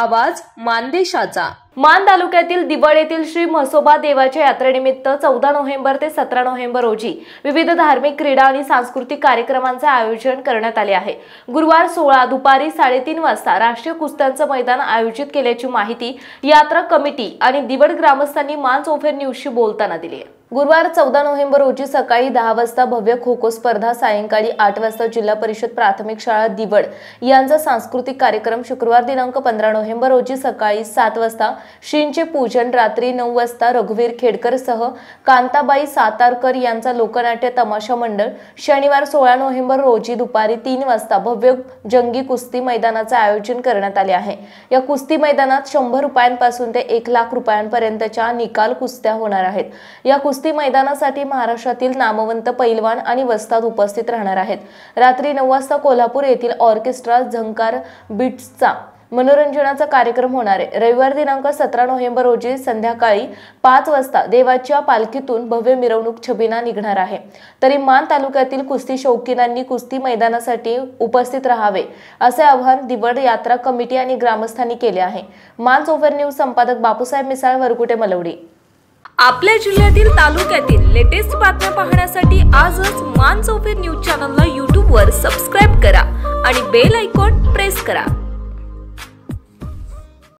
आवाज मानदेशाचा। मान तालुक्यातील दिवड येथील श्री म्हसोबा देवाच्या यात्रेनिमित्त 14 नोव्हेंबर ते 17 नोव्हेंबर रोजी विविध धार्मिक, क्रीडा आणि सांस्कृतिक कार्यक्रमांचे आयोजन करण्यात आले आहे। गुरुवार 16 दुपारी 3:30 वाजता राष्ट्रीय कुस्त्यांचे मैदान आयोजित केल्याची माहिती यात्रा कमिटी आणि दिवड ग्रामस्थांनी मान चौफेर न्यूजशी बोलताना दिली आहे। गुरुवार 14 नोव्हेंबर रोजी सकाळी 10 वाजता भव्य खो-खो स्पर्धा, सायंकाळी 8 वाजता जिल्हा परिषद प्राथमिक शाळा दिवड यांचा सांस्कृतिक कार्यक्रम, शुक्रवार दिनांक 15 नोव्हेंबर रोजी सकाळी 7 वाजता श्रींचे पूजन, रात्री 9 वाजता रघुवीर खेडकर सह कांताबाई सातारकर यांचा लोकनाट्य तमाशा मंडळ, शनिवार 16 नोव्हेंबर रोजी दुपारी 3 वाजता भव्य जंगी कुस्ती मैदानाचे आयोजन करण्यात आले आहे। या कुस्ती मैदानात 100 रुपयांपासून ते 1 लाख रुपयांपर्यंतच्या निकाल कुस्त्या होणार आहेत। या कुस्ती मैदानासाठी महाराष्ट्रातील नामवंत पैलवान आणि वस्ताद उपस्थित राहणार आहेत। रात्री 9 वाजता कोल्हापूर येथील ऑर्केस्ट्रा झंकार बीट्सचा मनोरंजनाचा कार्यक्रम होणार आहे। रविवार दिनांक 17 नोव्हेंबर रोजी संध्याकाळी 5 वाजता देवाच्या पालखीतून भव्य मिरवणूक छबिना निघणार आहे। तरी मान तालुक्यातील कुस्ती शौकीनांनी कुस्ती मैदानासाठी उपस्थित राहावे असे आवाहन दिवड यात्रा कमिटी आणि ग्रामस्थांनी केले आहे। मान चौफेर न्यूज संपादक बापूसाहेब मिसाळ, वरकुटे, मलवडी। आपल्या जिल्ह्यातील, तालुक्यातील लेटेस्ट बातम्या पाहण्यासाठी आजच मान चौफेर न्यूज चॅनलला YouTube वर सबस्क्राइब करा आणि बेल आयकॉन प्रेस करा।